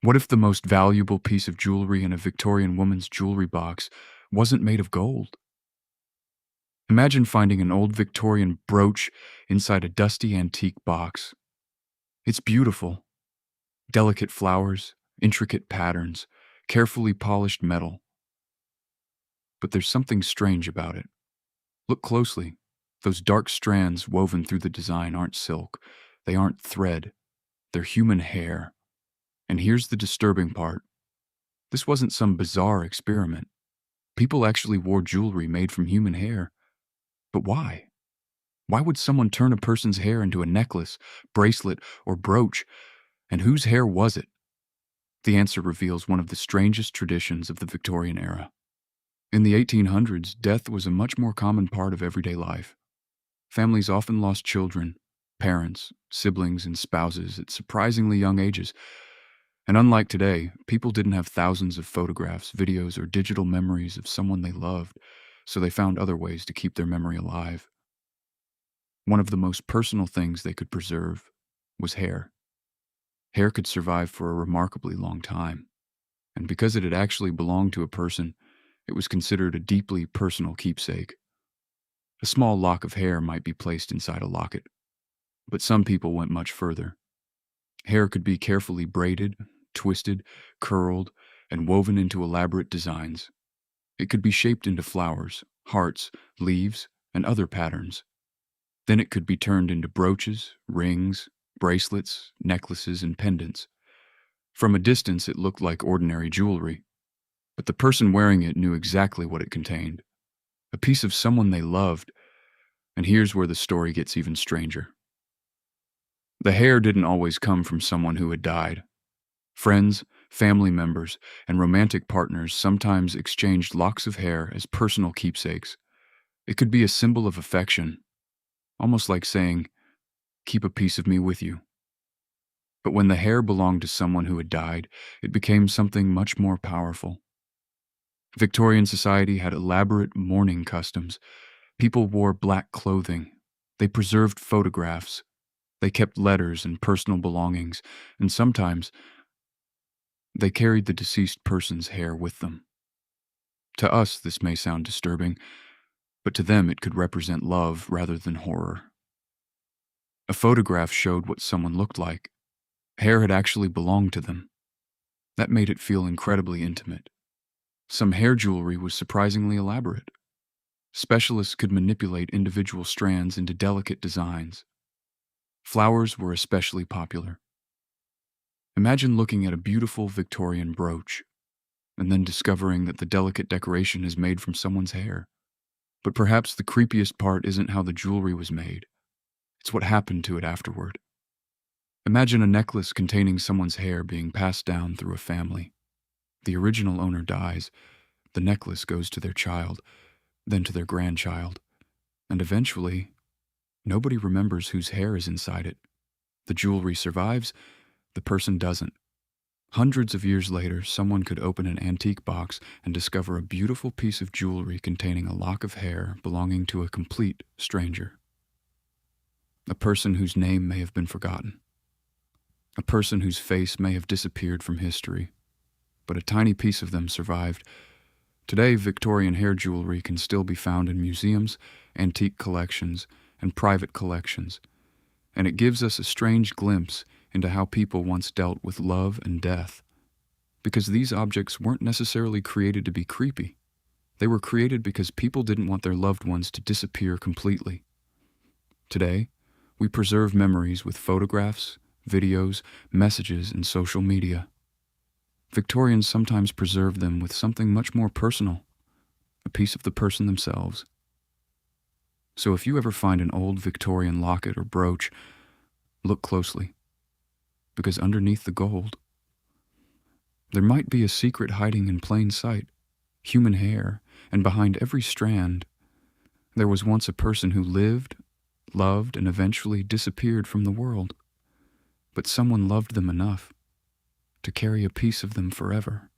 What if the most valuable piece of jewelry in a Victorian woman's jewelry box wasn't made of gold? Imagine finding an old Victorian brooch inside a dusty antique box. It's beautiful. Delicate flowers, intricate patterns, carefully polished metal. But there's something strange about it. Look closely. Those dark strands woven through the design aren't silk. They aren't thread. They're human hair. And here's the disturbing part. This wasn't some bizarre experiment. People actually wore jewelry made from human hair. But why? Why would someone turn a person's hair into a necklace, bracelet, or brooch? And whose hair was it? The answer reveals one of the strangest traditions of the Victorian era. In the 1800s, death was a much more common part of everyday life. Families often lost children, parents, siblings, and spouses at surprisingly young ages. And unlike today, people didn't have thousands of photographs, videos, or digital memories of someone they loved, so they found other ways to keep their memory alive. One of the most personal things they could preserve was hair. Hair could survive for a remarkably long time, and because it had actually belonged to a person, it was considered a deeply personal keepsake. A small lock of hair might be placed inside a locket, but some people went much further. Hair could be carefully braided, twisted, curled, and woven into elaborate designs. It could be shaped into flowers, hearts, leaves, and other patterns. Then it could be turned into brooches, rings, bracelets, necklaces, and pendants. From a distance, it looked like ordinary jewelry, but the person wearing it knew exactly what it contained. A piece of someone they loved, and here's where the story gets even stranger. The hair didn't always come from someone who had died. Friends, family members, and romantic partners sometimes exchanged locks of hair as personal keepsakes. It could be a symbol of affection, almost like saying, "Keep a piece of me with you." But when the hair belonged to someone who had died, it became something much more powerful. Victorian society had elaborate mourning customs. People wore black clothing. They preserved photographs. They kept letters and personal belongings, and sometimes they carried the deceased person's hair with them. To us, this may sound disturbing, but to them it could represent love rather than horror. A photograph showed what someone looked like. Hair had actually belonged to them. That made it feel incredibly intimate. Some hair jewelry was surprisingly elaborate. Specialists could manipulate individual strands into delicate designs. Flowers were especially popular. Imagine looking at a beautiful Victorian brooch, and then discovering that the delicate decoration is made from someone's hair. But perhaps the creepiest part isn't how the jewelry was made. It's what happened to it afterward. Imagine a necklace containing someone's hair being passed down through a family. The original owner dies, the necklace goes to their child, then to their grandchild, and eventually, nobody remembers whose hair is inside it. The jewelry survives, the person doesn't. Hundreds of years later, someone could open an antique box and discover a beautiful piece of jewelry containing a lock of hair belonging to a complete stranger. A person whose name may have been forgotten. A person whose face may have disappeared from history, but a tiny piece of them survived. Today, Victorian hair jewelry can still be found in museums, antique collections, and private collections, and it gives us a strange glimpse into how people once dealt with love and death. Because these objects weren't necessarily created to be creepy. They were created because people didn't want their loved ones to disappear completely. Today, we preserve memories with photographs, videos, messages, and social media. Victorians sometimes preserved them with something much more personal, a piece of the person themselves. So if you ever find an old Victorian locket or brooch, look closely, because underneath the gold, there might be a secret hiding in plain sight, human hair, and behind every strand, there was once a person who lived, loved, and eventually disappeared from the world. But someone loved them enough to carry a piece of them forever.